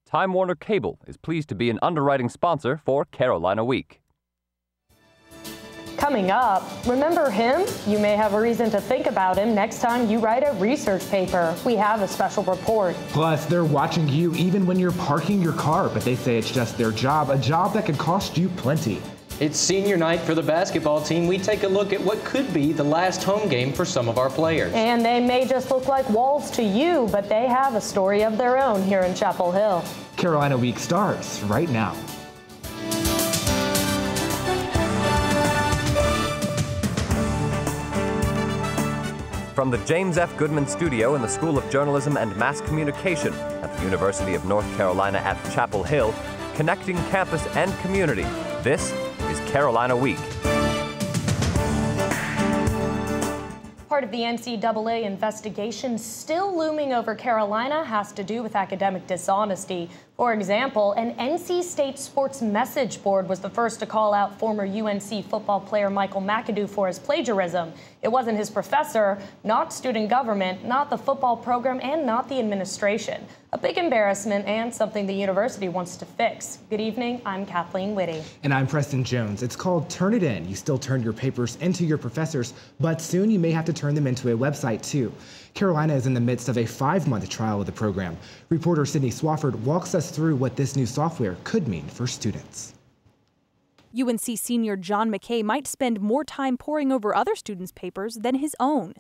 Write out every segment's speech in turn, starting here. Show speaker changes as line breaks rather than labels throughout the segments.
Time Warner Cable is pleased to be an underwriting sponsor for Carolina Week.
Coming up, remember him? You may have a reason to think about him next time you write a research paper. We have a special report.
Plus, they're watching you even when you're parking your car, but they say it's just their job, a job that could cost you plenty.
It's senior night for the basketball team. We take a look at what could be the last home game for some of our players.
And they may just look like walls to you, but they have a story of their own here in Chapel Hill.
Carolina Week starts right now.
From the James F. Goodman Studio in the School of Journalism and Mass Communication at the University of North Carolina at Chapel Hill, connecting campus and community, this is Carolina Week.
Part of the NCAA investigation still looming over Carolina has to do with academic dishonesty. For example, an NC State sports message board was the first to call out former UNC football player Michael McAdoo for his plagiarism. It wasn't his professor, not student government, not the football program, and not the administration. A big embarrassment and something the university wants to fix. Good evening, I'm Kathleen Whitty.
And I'm Preston Jones. It's called Turn It In. You still turn your papers into your professors, but soon you may have to turn them into a website too. Carolina is in the midst of a 5-month trial of the program. Reporter Sydney Swafford walks us through what this new software could mean for students.
UNC senior John McKay might spend more time poring over other students' papers than his own.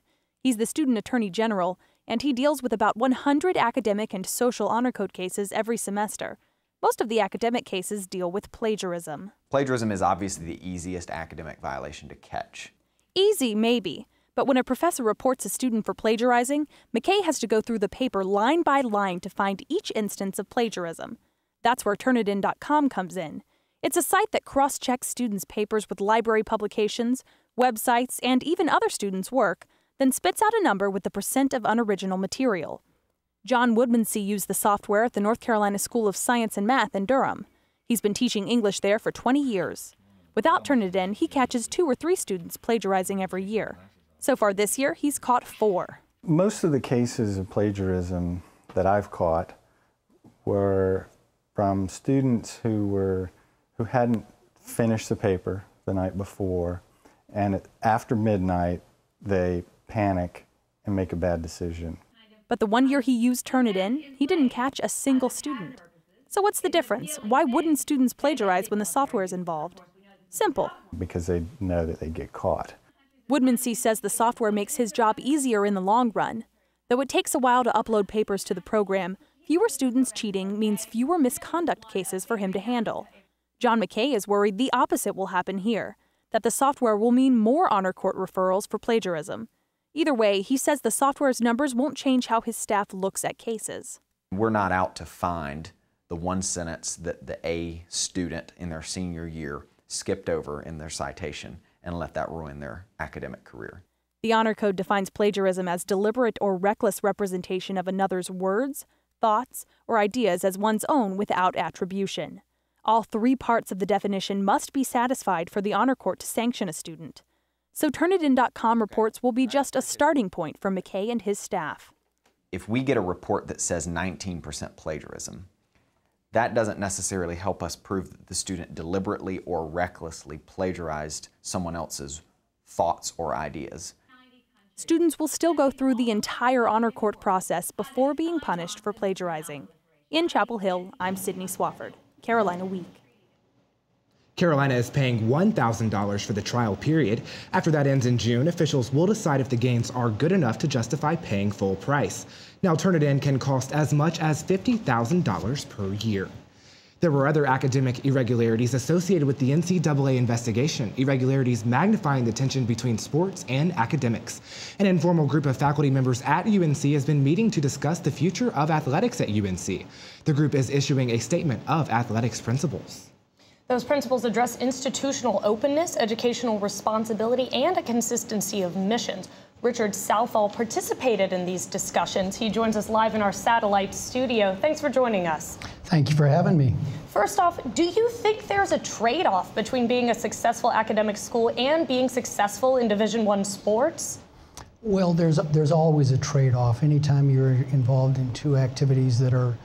He's the student attorney general, and he deals with about 100 academic and social honor code cases every semester. Most of the academic cases deal with plagiarism.
Plagiarism is obviously the easiest academic violation to catch.
Easy, maybe. But when a professor reports a student for plagiarizing, McKay has to go through the paper line by line to find each instance of plagiarism. That's where Turnitin.com comes in. It's a site that cross-checks students' papers with library publications, websites, and even other students' work, then spits out a number with the percent of unoriginal material. John Woodmansee used the software at the North Carolina School of Science and Math in Durham. He's been teaching English there for 20 years. Without Turnitin, he catches 2 or 3 students plagiarizing every year. So far this year, he's caught 4.
Most of the cases of plagiarism that I've caught were from students who hadn't finished the paper the night before, and after midnight, they panic and make a bad decision.
But the one year he used Turnitin, he didn't catch a single student. So what's the difference? Why wouldn't students plagiarize when the software is involved? Simple.
Because they know that they get caught.
Woodmansee says the software makes his job easier in the long run. Though it takes a while to upload papers to the program, fewer students cheating means fewer misconduct cases for him to handle. John McKay is worried the opposite will happen here, that the software will mean more honor court referrals for plagiarism. Either way, he says the software's numbers won't change how his staff looks at cases.
We're not out to find the one sentence that the A student in their senior year skipped over in their citation and let that ruin their academic career.
The Honor Code defines plagiarism as deliberate or reckless representation of another's words, thoughts, or ideas as one's own without attribution. All 3 parts of the definition must be satisfied for the Honor Court to sanction a student. So Turnitin.com reports will be just a starting point for McKay and his staff.
If we get a report that says 19% plagiarism, that doesn't necessarily help us prove that the student deliberately or recklessly plagiarized someone else's thoughts or ideas.
Students will still go through the entire honor court process before being punished for plagiarizing. In Chapel Hill, I'm Sydney Swafford, Carolina Week.
Carolina is paying $1,000 for the trial period. After that ends in June, officials will decide if the games are good enough to justify paying full price. Now, Turnitin can cost as much as $50,000 per year. There were other academic irregularities associated with the NCAA investigation, irregularities magnifying the tension between sports and academics. An informal group of faculty members at UNC has been meeting to discuss the future of athletics at UNC. The group is issuing a statement of athletics principles.
Those principles address institutional openness, educational responsibility, and a consistency of missions. Richard Southall participated in these discussions. He joins us live in our satellite studio. Thanks for joining us.
Thank you for having me.
First off, do you think there's a trade-off between being a successful academic school and being successful in Division I sports?
Well, there's always a trade-off. Anytime you're involved in 2 activities that are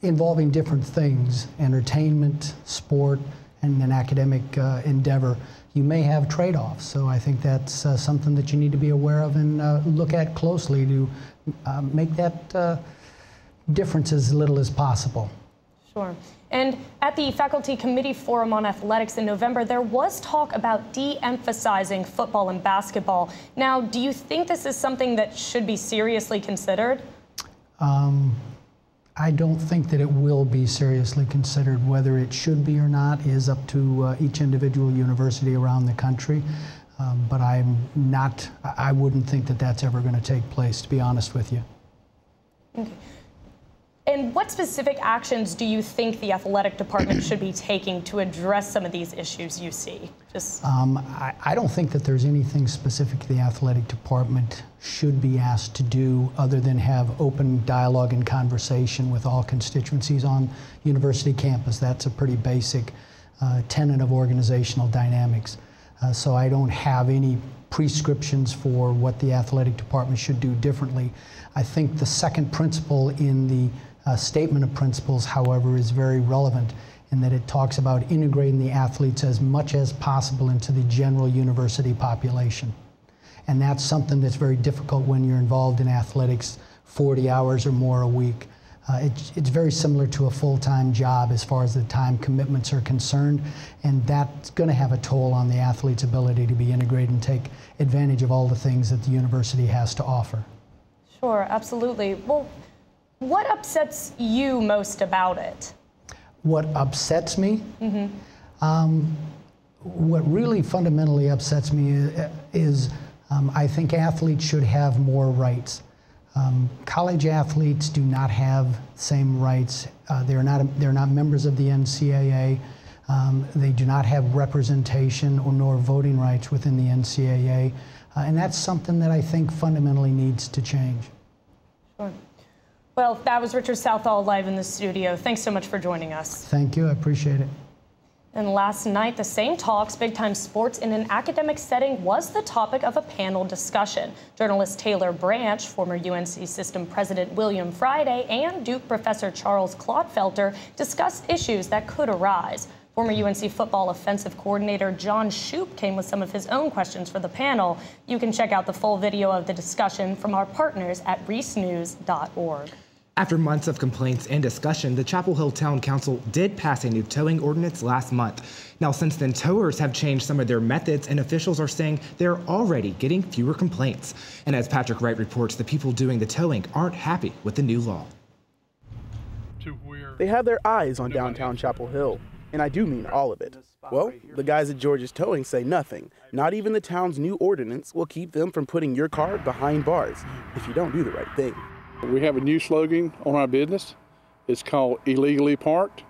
involving different things, entertainment, sport, and an academic endeavor, you may have trade-offs. So I think that's something that you need to be aware of and look at closely to make that difference as little as possible.
Sure. And at the Faculty Committee Forum on Athletics in November, there was talk about de-emphasizing football and basketball. Now, do you think this is something that should be seriously considered?
I don't think that it will be seriously considered. Whether it should be or not is up to each individual university around the country. But I wouldn't think that that's ever going to take place, to be honest with you.
Okay. And what specific actions do you think the athletic department should be taking to address some of these issues you see?
I don't think that there's anything specific the athletic department should be asked to do other than have open dialogue and conversation with all constituencies on university campus. That's a pretty basic tenet of organizational dynamics. So I don't have any prescriptions for what the athletic department should do differently. I think the second principle in the statement of principles, however, is very relevant in that it talks about integrating the athletes as much as possible into the general university population. And that's something that's very difficult when you're involved in athletics 40 hours or more a week. It's very similar to a full-time job as far as the time commitments are concerned, and that's going to have a toll on the athlete's ability to be integrated and take advantage of all the things that the university has to offer.
Sure, absolutely. Well, what upsets you most about it?
What upsets me? What really fundamentally upsets me is I think athletes should have more rights. College athletes do not have the same rights. They're not members of the NCAA. They do not have representation nor voting rights within the NCAA. And that's something that I think fundamentally needs to change.
Sure. Well, that was Richard Southall live in the studio. Thanks so much for joining us.
Thank you. I appreciate it.
And last night, the same talks, big-time sports in an academic setting, was the topic of a panel discussion. Journalist Taylor Branch, former UNC system president William Friday, and Duke professor Charles Clodfelter discussed issues that could arise. Former UNC football offensive coordinator John Shoup came with some of his own questions for the panel. You can check out the full video of the discussion from our partners at reesenews.org.
After months of complaints and discussion, the Chapel Hill Town Council did pass a new towing ordinance last month. Now, since then, towers have changed some of their methods, and officials are saying they're already getting fewer complaints. And as Patrick Wright reports, the people doing the towing aren't happy with the new law.
They have their eyes on downtown Chapel Hill, and I do mean all of it. Well, the guys at George's Towing say nothing. Not even the town's new ordinance will keep them from putting your car behind bars if you don't do the right thing.
We have a new slogan on our business. It's called illegally parked,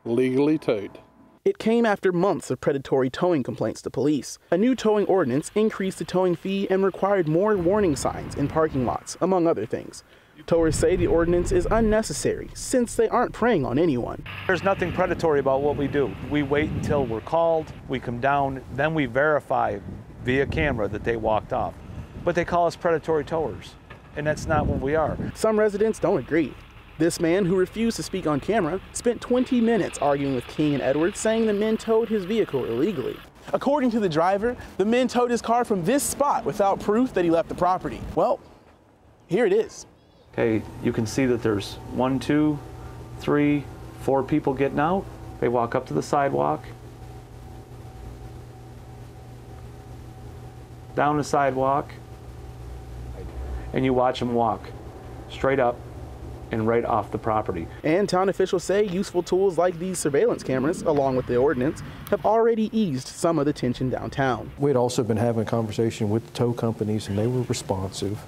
legally towed.
It came after months of predatory towing complaints to police. A new towing ordinance increased the towing fee and required more warning signs in parking lots, among other things. Towers say the ordinance is unnecessary since they aren't preying on anyone.
There's nothing predatory about what we do. We wait until we're called, we come down, then we verify via camera that they walked off. But they call us predatory towers, and that's not what we are.
Some residents don't agree. This man, who refused to speak on camera, spent 20 minutes arguing with King and Edwards, saying the men towed his vehicle illegally. According to the driver, the men towed his car from this spot without proof that he left the property. Well, here it is.
Okay, you can see that there's 1, 2, 3, 4 people getting out. They walk up to the sidewalk, down the sidewalk, and you watch them walk straight up and right off the property.
And town officials say useful tools like these surveillance cameras, along with the ordinance, have already eased some of the tension downtown.
We'd also been having a conversation with the tow companies, and they were responsive.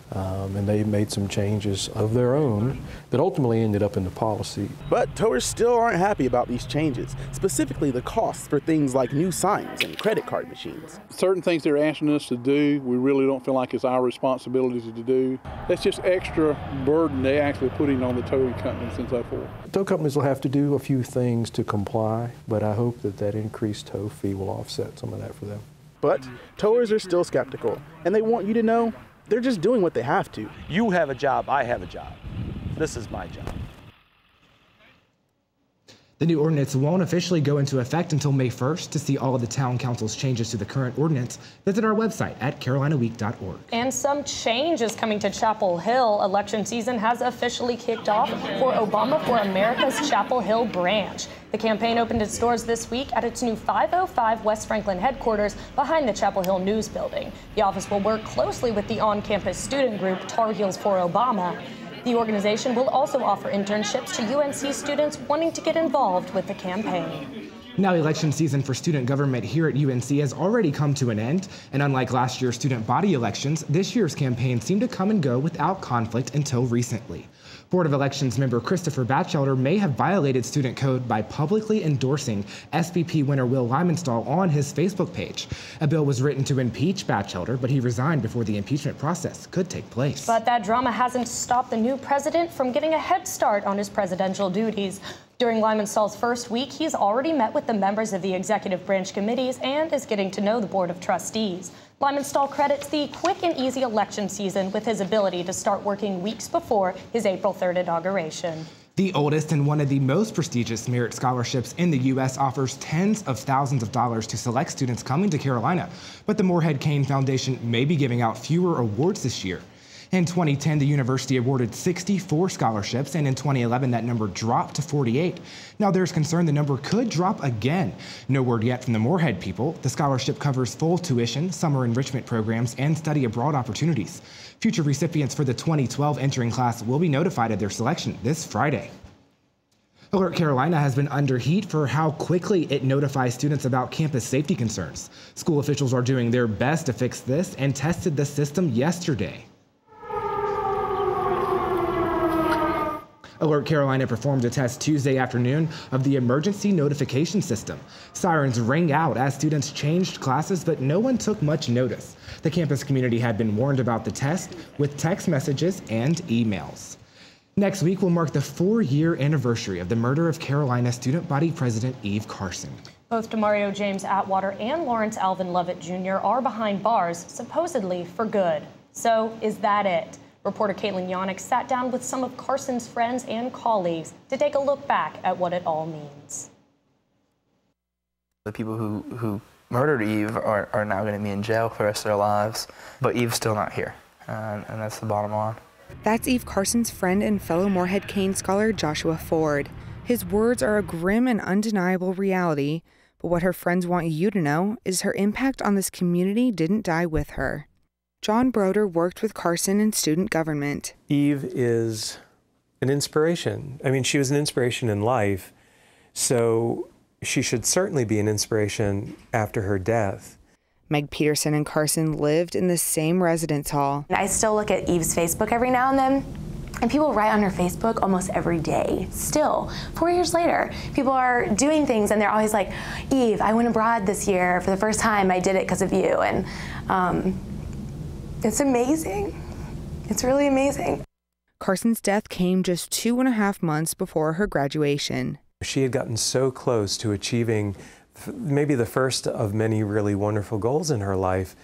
And they made some changes of their own that ultimately ended up in the policy.
But towers still aren't happy about these changes, specifically the costs for things like new signs and credit card machines.
Certain things they're asking us to do, we really don't feel like it's our responsibility to do. That's just extra burden they're actually putting on the towing companies and so forth.
Tow companies will have to do a few things to comply, but I hope that that increased tow fee will offset some of that for them.
But towers are still skeptical, and they want you to know they're just doing what they have to.
You have a job, I have a job. This is my job.
The new ordinance won't officially go into effect until May 1st. To see all of the town council's changes to the current ordinance, visit our website at carolinaweek.org.
And some change is coming to Chapel Hill. Election season has officially kicked off for Obama for America's Chapel Hill branch. The campaign opened its doors this week at its new 505 West Franklin headquarters behind the Chapel Hill News Building. The office will work closely with the on-campus student group Tar Heels for Obama. The organization will also offer internships to UNC students wanting to get involved with the campaign.
Now, election season for student government here at UNC has already come to an end, and unlike last year's student body elections, this year's campaign seemed to come and go without conflict until recently. Board of Elections member Christopher Batchelder may have violated student code by publicly endorsing SVP winner Will Limenstall on his Facebook page. A bill was written to impeach Batchelder, but he resigned before the impeachment process could take place.
But that drama hasn't stopped the new president from getting a head start on his presidential duties. During Limenstall's first week, he's already met with the members of the executive branch committees and is getting to know the Board of Trustees. Limenstall credits the quick and easy election season with his ability to start working weeks before his April 3rd inauguration.
The oldest and one of the most prestigious merit scholarships in the U.S. offers tens of thousands of dollars to select students coming to Carolina. But the Morehead Cain Foundation may be giving out fewer awards this year. In 2010, the university awarded 64 scholarships, and in 2011, that number dropped to 48. Now, there's concern the number could drop again. No word yet from the Morehead people. The scholarship covers full tuition, summer enrichment programs, and study abroad opportunities. Future recipients for the 2012 entering class will be notified of their selection this Friday. Alert Carolina has been under heat for how quickly it notifies students about campus safety concerns. School officials are doing their best to fix this and tested the system yesterday. Alert Carolina performed a test Tuesday afternoon of the emergency notification system. Sirens rang out as students changed classes, but no one took much notice. The campus community had been warned about the test with text messages and emails. Next week will mark the 4-year anniversary of the murder of Carolina student body president Eve Carson.
Both Demario James Atwater and Lawrence Alvin Lovett Jr. are behind bars, supposedly for good. So is that it? Reporter Caitlin Yannick sat down with some of Carson's friends and colleagues to take a look back at what it all means.
The people who murdered Eve are now going to be in jail for the rest of their lives, but Eve's still not here, and that's the bottom line.
That's Eve Carson's friend and fellow Morehead Cain scholar Joshua Ford. His words are a grim and undeniable reality, but what her friends want you to know is her impact on this community didn't die with her. John Broder worked with Carson in student government.
Eve is an inspiration. I mean, she was an inspiration in life, so she should certainly be an inspiration after her death.
Meg Peterson and Carson lived in the same residence hall.
I still look at Eve's Facebook every now and then, and people write on her Facebook almost every day. Still, 4 years later, people are doing things and they're always like, Eve, I went abroad this year for the first time. I did it because of you. And it's amazing. It's really amazing.
Carson's death came just 2.5 months before her graduation.
She had gotten so close to achieving maybe the first of many really wonderful goals in her life,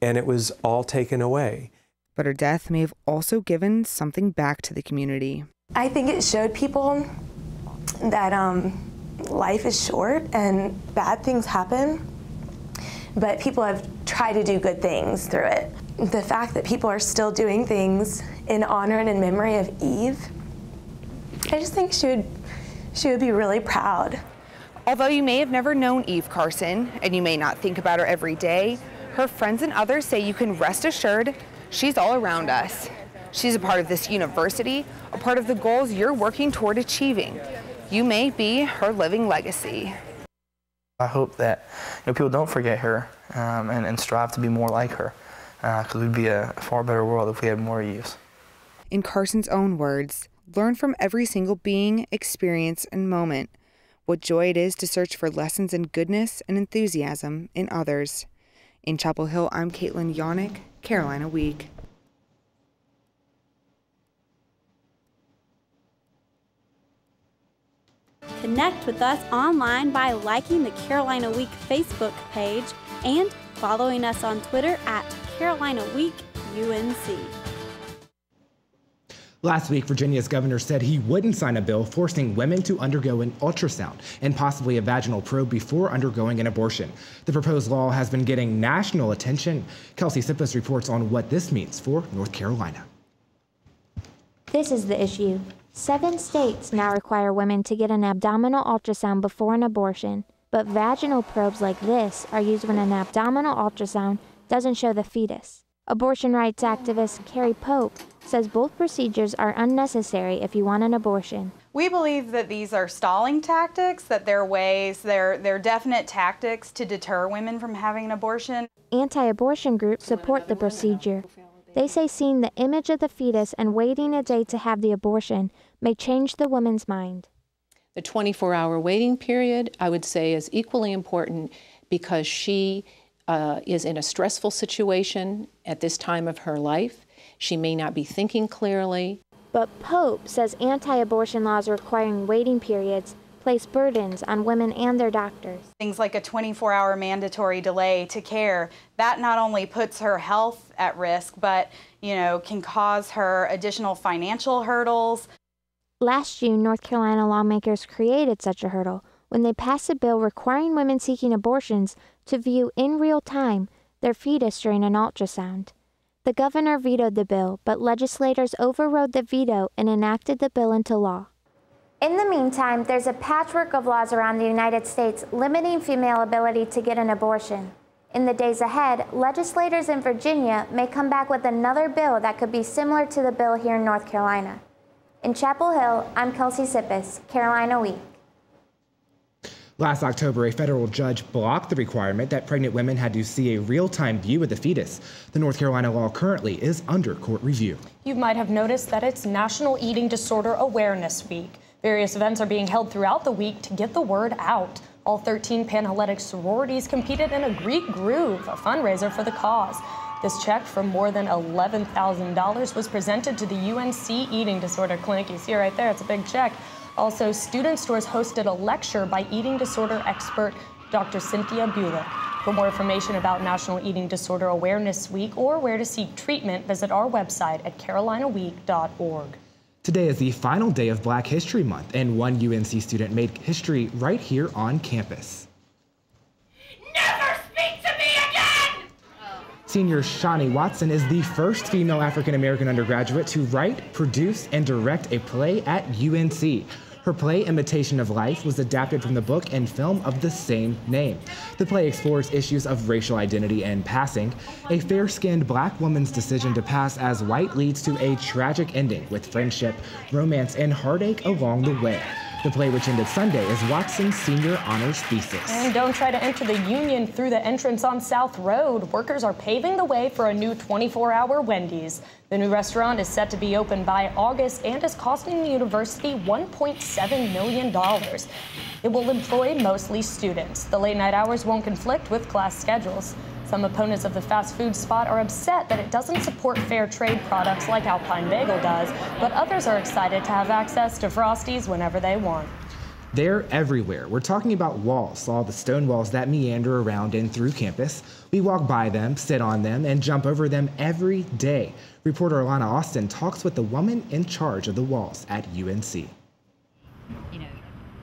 and it was all taken away.
But her death may have also given something back to the community.
I think it showed people that life is short and bad things happen, but people have tried to do good things through it. The fact that people are still doing things in honor and in memory of Eve, I just think she would be really proud.
Although you may have never known Eve Carson, and you may not think about her every day, her friends and others say you can rest assured she's all around us. She's a part of this university, a part of the goals you're working toward achieving. You may be her living legacy.
I hope that people don't forget her and strive to be more like her, because we'd be a far better world if we had more Eves.
In Carson's own words, learn from every single being, experience, and moment what joy it is to search for lessons in goodness and enthusiasm in others. In Chapel Hill, I'm Caitlin Yannick, Carolina Week.
Connect with us online by liking the Carolina Week Facebook page and following us on Twitter at Carolina Week UNC.
Last week, Virginia's governor said he wouldn't sign a bill forcing women to undergo an ultrasound and possibly a vaginal probe before undergoing an abortion. The proposed law has been getting national attention. Kelsey Sippes reports on what this means for North Carolina.
This is the issue. 7 states now require women to get an abdominal ultrasound before an abortion, but vaginal probes like this are used when an abdominal ultrasound doesn't show the fetus. Abortion rights activist Carrie Pope says both procedures are unnecessary if you want an abortion.
We believe that these are stalling tactics, that they're definite tactics to deter women from having an abortion.
Anti-abortion groups support the procedure. They say seeing the image of the fetus and waiting a day to have the abortion may change the woman's mind.
The 24-hour waiting period, I would say, is equally important because she is in a stressful situation at this time of her life. She may not be thinking clearly.
But Pope says anti-abortion laws requiring waiting periods place burdens on women and their doctors.
Things like a 24-hour mandatory delay to care, that not only puts her health at risk, but can cause her additional financial hurdles.
Last June, North Carolina lawmakers created such a hurdle when they passed a bill requiring women seeking abortions to view in real time their fetus during an ultrasound. The governor vetoed the bill, but legislators overrode the veto and enacted the bill into law. In the meantime, there's a patchwork of laws around the United States limiting female ability to get an abortion. In the days ahead, legislators in Virginia may come back with another bill that could be similar to the bill here in North Carolina. In Chapel Hill, I'm Kelsey Sippes, Carolina Week.
Last October, a federal judge blocked the requirement that pregnant women had to see a real-time view of the fetus. The North Carolina law currently is under court review.
You might have noticed that it's National Eating Disorder Awareness Week. Various events are being held throughout the week to get the word out. All 13 Panhellenic sororities competed in a Greek Groove, a fundraiser for the cause. This check for more than $11,000 was presented to the UNC Eating Disorder Clinic. You see it right there, it's a big check. Also, Student Stores hosted a lecture by eating disorder expert Dr. Cynthia Bulick. For more information about National Eating Disorder Awareness Week or where to seek treatment, visit our website at carolinaweek.org.
Today is the final day of Black History Month, and one UNC student made history right here on campus.
Never speak to me again!
Senior Shawnee Watson is the first female African-American undergraduate to write, produce, and direct a play at UNC. Her play, Imitation of Life, was adapted from the book and film of the same name. The play explores issues of racial identity and passing. A fair-skinned Black woman's decision to pass as white leads to a tragic ending with friendship, romance, and heartache along the way. The play, which ended Sunday, is Watson's senior honors thesis.
And don't try to enter the Union through the entrance on South Road. Workers are paving the way for a new 24-hour Wendy's. The new restaurant is set to be open by August and is costing the university $1.7 million. It will employ mostly students. The late-night hours won't conflict with class schedules. Some opponents of the fast food spot are upset that it doesn't support fair trade products like Alpine Bagel does, but others are excited to have access to Frosties whenever they want.
They're everywhere. We're talking about walls, all the stone walls that meander around and through campus. We walk by them, sit on them, and jump over them every day. Reporter Alana Austin talks with the woman in charge of the walls at UNC.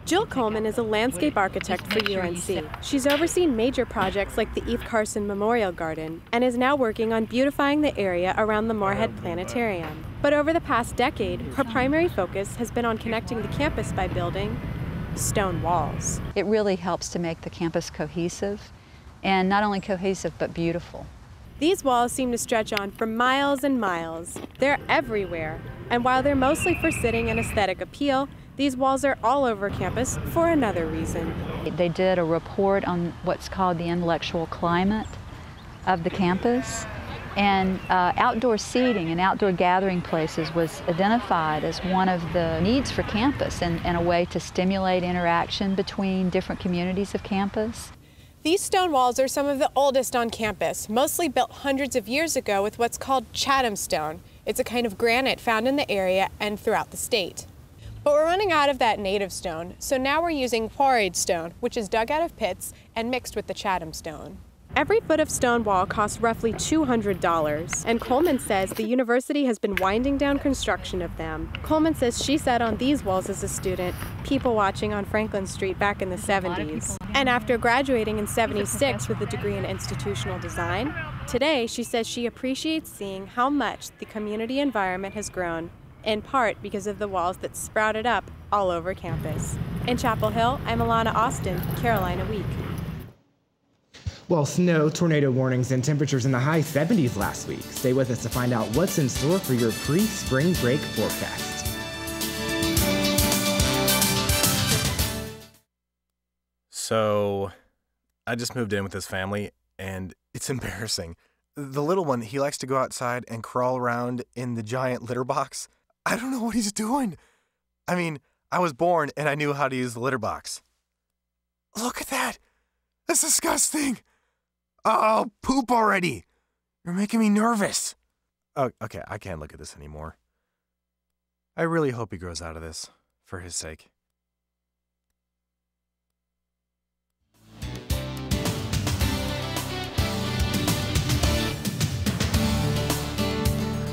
Jill Coleman is a landscape architect for UNC. She's overseen major projects like the Eve Carson Memorial Garden and is now working on beautifying the area around the Moorhead Planetarium. But over the past decade, her primary focus has been on connecting the campus by building stone walls.
It really helps to make the campus cohesive, and not only cohesive, but beautiful.
These walls seem to stretch on for miles and miles. They're everywhere, and while they're mostly for sitting and aesthetic appeal, these walls are all over campus for another reason.
They did a report on what's called the intellectual climate of the campus, and outdoor seating and outdoor gathering places was identified as one of the needs for campus and a way to stimulate interaction between different communities of campus.
These stone walls are some of the oldest on campus, mostly built hundreds of years ago with what's called Chatham stone. It's a kind of granite found in the area and throughout the state. But we're running out of that native stone, so now we're using quarried stone, which is dug out of pits and mixed with the Chatham stone. Every foot of stone wall costs roughly $200, and Coleman says the university has been winding down construction of them. Coleman says she sat on these walls as a student, people watching on Franklin Street back in the 70s. And after graduating in '76 with a degree in institutional design, today she says she appreciates seeing how much the community environment has grown, in part because of the walls that sprouted up all over campus. In Chapel Hill, I'm Alana Austin, Carolina Week.
Well, snow, tornado warnings, and temperatures in the high 70s last week. Stay with us to find out what's in store for your pre-spring break forecast.
So, I just moved in with his family, and it's embarrassing. The little one, he likes to go outside and crawl around in the giant litter box. I don't know what he's doing. I mean, I was born and I knew how to use the litter box. Look at that. That's disgusting. Oh, poop already. You're making me nervous. Oh, okay, I can't look at this anymore. I really hope he grows out of this, for his sake.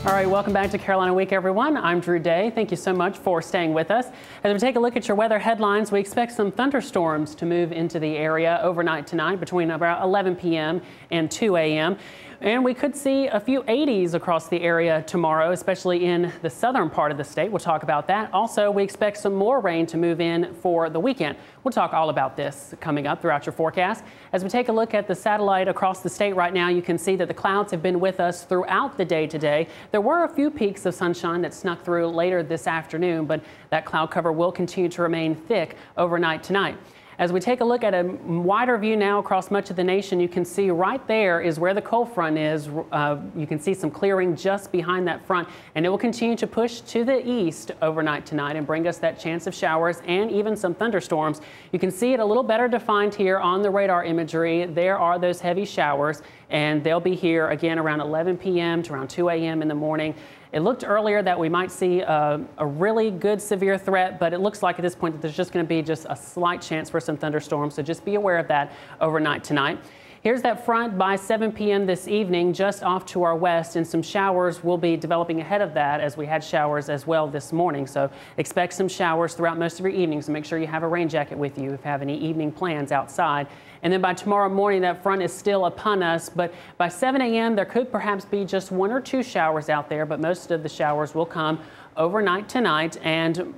All right, welcome back to Carolina Week, everyone. I'm Drew Day. Thank you so much for staying with us. As we take a look at your weather headlines, we expect some thunderstorms to move into the area overnight tonight between about 11 p.m. and 2 a.m. And we could see a few 80s across the area tomorrow, especially in the southern part of the state. We'll talk about that. Also, we expect some more rain to move in for the weekend. We'll talk all about this coming up throughout your forecast. As we take a look at the satellite across the state right now, you can see that the clouds have been with us throughout the day today. There were a few peaks of sunshine that snuck through later this afternoon, but that cloud cover will continue to remain thick overnight tonight. As we take a look at a wider view now across much of the nation, you can see right there is where the cold front is. You can see some clearing just behind that front, and it will continue to push to the east overnight tonight and bring us that chance of showers and even some thunderstorms. You can see it a little better defined here on the radar imagery. There are those heavy showers, and they'll be here again around 11 p.m. to around 2 a.m. in the morning. It looked earlier that we might see a really good severe threat, but it looks like at this point that there's just going to be just a slight chance for some thunderstorms, so just be aware of that overnight tonight. Here's that front by 7 p.m. this evening, just off to our west, and some showers will be developing ahead of that as we had showers as well this morning. So expect some showers throughout most of your evenings, so make sure you have a rain jacket with you if you have any evening plans outside. And then by tomorrow morning, that front is still upon us, but by 7 a.m. there could perhaps be just 1 or 2 showers out there, but most of the showers will come overnight tonight. And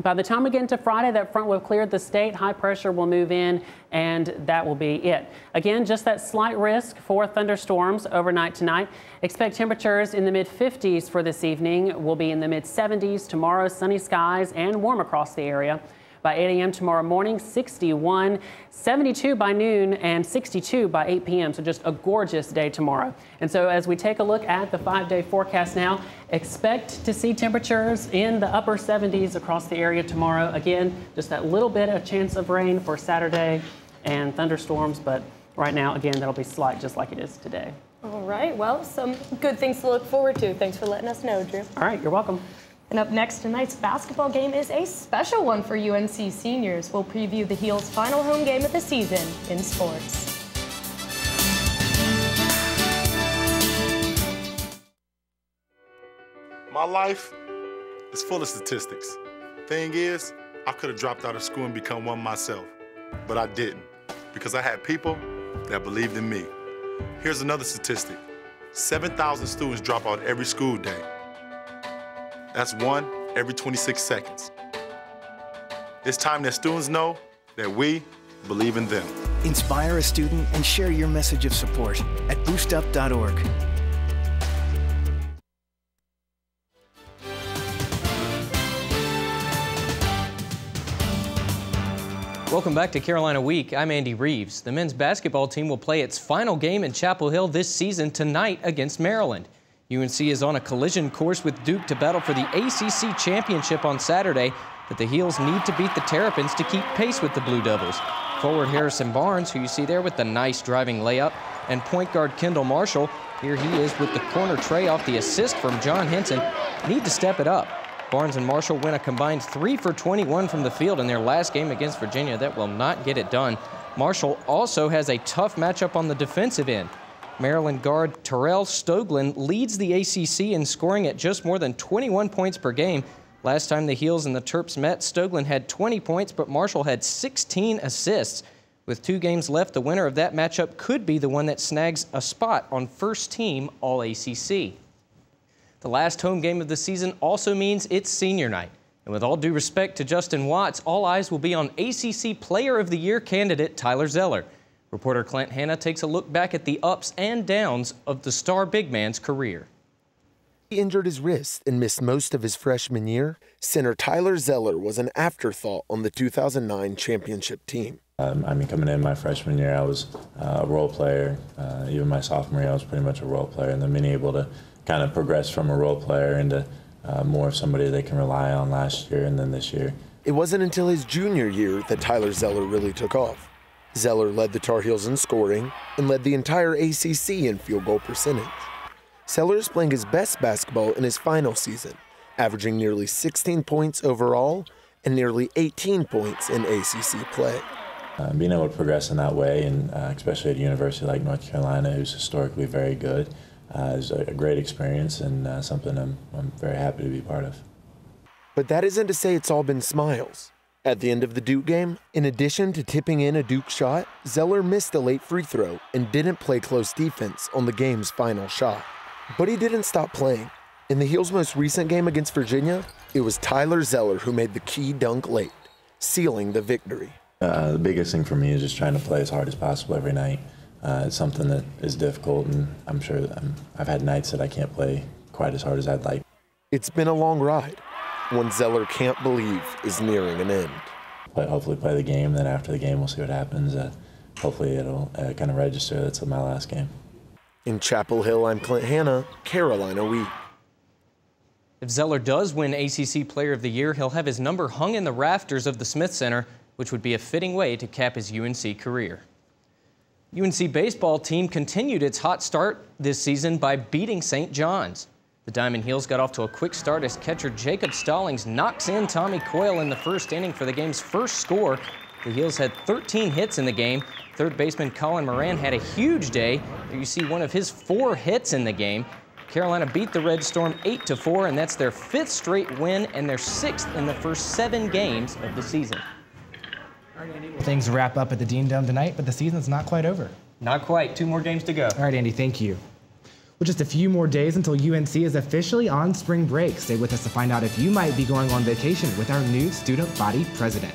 by the time we get into Friday, that front will have cleared the state, high pressure will move in, and that will be it. Again, just that slight risk for thunderstorms overnight tonight. Expect temperatures in the mid-50s for this evening. We'll be in the mid-70s tomorrow, sunny skies and warm across the area. By 8 a.m. tomorrow morning, 61, 72 by noon, and 62 by 8 p.m. So just a gorgeous day tomorrow. And so as we take a look at the 5-day forecast now, expect to see temperatures in the upper 70s across the area tomorrow. Again, just that little bit of chance of rain for Saturday and thunderstorms, but right now, again, that'll be slight just like it is today.
All right, well, some good things to look forward to. Thanks for letting us know, Drew.
All right, you're welcome.
And up next, tonight's basketball game is a special one for UNC seniors. We'll preview the Heels' final home game of the season in sports.
My life is full of statistics. Thing is, I could have dropped out of school and become one myself, but I didn't because I had people that believed in me. Here's another statistic. 7,000 students drop out every school day. That's 1 every 26 seconds. It's time that students know that we believe in them.
Inspire a student and share your message of support at boostup.org.
Welcome back to Carolina Week. I'm Andy Reeves. The men's basketball team will play its final game in Chapel Hill this season tonight against Maryland. UNC is on a collision course with Duke to battle for the ACC championship on Saturday, but the Heels need to beat the Terrapins to keep pace with the Blue Devils. Forward Harrison Barnes, who you see there with the nice driving layup, and point guard Kendall Marshall, here he is with the corner tray off the assist from John Henson, need to step it up. Barnes and Marshall win a combined 3 for 21 from the field in their last game against Virginia. That will not get it done Marshall also has a tough matchup on the defensive end. Maryland guard Terrell Stoglin leads the ACC in scoring at just more than 21 points per game. Last time the Heels and the Terps met, Stoglin had 20 points, but Marshall had 16 assists. With 2 games left, the winner of that matchup could be the one that snags a spot on first team All-ACC. The last home game of the season also means it's senior night. And with all due respect to Justin Watts, all eyes will be on ACC Player of the Year candidate Tyler Zeller. Reporter Clint Hanna takes a look back at the ups and downs of the star big man's career.
He injured his wrist and missed most of his freshman year. Center Tyler Zeller was an afterthought on the 2009 championship team.
Coming in my freshman year, I was a role player. Even my sophomore year, I was pretty much a role player. And then being able to kind of progress from a role player into more of somebody they can rely on last year and then this year.
It wasn't until his junior year that Tyler Zeller really took off. Zeller led the Tar Heels in scoring and led the entire ACC in field goal percentage. Zeller is playing his best basketball in his final season, averaging nearly 16 points overall and nearly 18 points in ACC play.
Being able to progress in that way, and especially at a university like North Carolina, who's historically very good, is a great experience and something I'm very happy to be part of.
But that isn't to say it's all been smiles. At the end of the Duke game, in addition to tipping in a Duke shot, Zeller missed a late free throw and didn't play close defense on the game's final shot. But he didn't stop playing. In the Heels' most recent game against Virginia, it was Tyler Zeller who made the key dunk late, sealing the victory.
The biggest thing for me is just trying to play as hard as possible every night. It's something that is difficult, and I'm sure that I've had nights that I can't play quite as hard as I'd like.
It's been a long ride. One Zeller can't believe is nearing an end.
But hopefully play the game, then after the game we'll see what happens. Hopefully it'll kind of register that's my last game.
In Chapel Hill, I'm Clint Hanna, Carolina Week.
If Zeller does win ACC Player of the Year, he'll have his number hung in the rafters of the Smith Center, which would be a fitting way to cap his UNC career. UNC baseball team continued its hot start this season by beating St. John's. The Diamond Heels got off to a quick start as catcher Jacob Stallings knocks in Tommy Coyle in the first inning for the game's first score. The Heels had 13 hits in the game. Third baseman Colin Moran had a huge day. There you see one of his 4 hits in the game. Carolina beat the Red Storm 8-4, and that's their 5th straight win and their 6th in the first 7 games of the season.
Things wrap up at the Dean Dome tonight, but the season's not quite over.
Not quite. 2 more games to go.
All right, Andy, thank you. With just a few more days until UNC is officially on spring break, stay with us to find out if you might be going on vacation with our new student body president.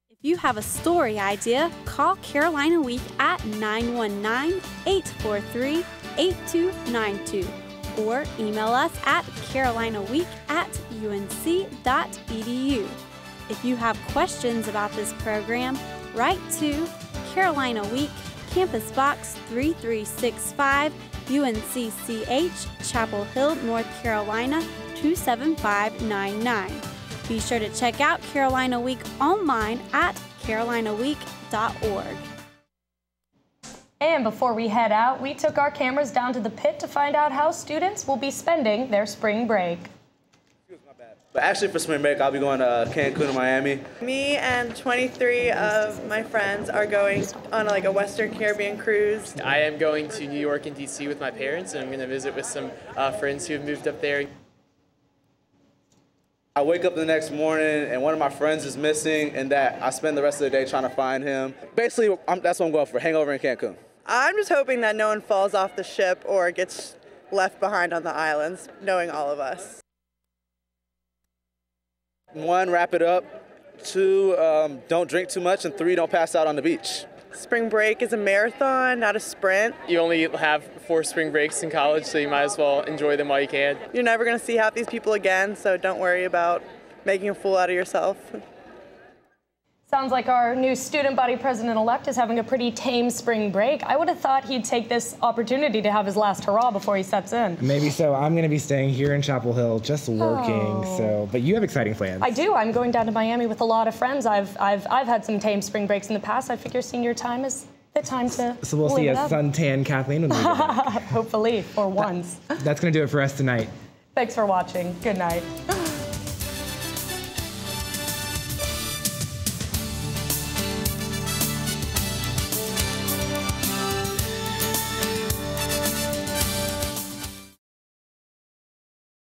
If you have a story idea, call Carolina Week at 919-843-8292 or email us at carolinaweek@unc.edu. If you have questions about this program, write to Carolina Week, Campus Box 3365, UNC-CH, Chapel Hill, North Carolina 27599. Be sure to check out Carolina Week online at carolinaweek.org.
And before we head out, we took our cameras down to the pit to find out how students will be spending their spring break.
But actually for spring break, I'll be going to Cancun and Miami.
Me and 23 of my friends are going on a Western Caribbean cruise.
I am going to New York and DC with my parents, and I'm going to visit with some friends who have moved up there.
I wake up the next morning and one of my friends is missing, and that I spend the rest of the day trying to find him. Basically, that's what I'm going for, hangover in Cancun.
I'm just hoping that no one falls off the ship or gets left behind on the islands, knowing all of us.
1, wrap it up. 2, don't drink too much. And 3, don't pass out on the beach.
Spring break is a marathon, not a sprint.
You only have 4 spring breaks in college, so you might as well enjoy them while you can.
You're never going to see half these people again, so don't worry about making a fool out of yourself.
Sounds like our new student body president-elect is having a pretty tame spring break. I would have thought he'd take this opportunity to have his last hurrah before he steps in.
Maybe so. I'm going to be staying here in Chapel Hill, just working. But you have exciting plans.
I do. I'm going down to Miami with a lot of friends. I've had some tame spring breaks in the past. I figure senior time is the time to
So we'll see a suntan Kathleen when we get back.
Hopefully, for once.
That's going to do it for us tonight.
Thanks for watching. Good night.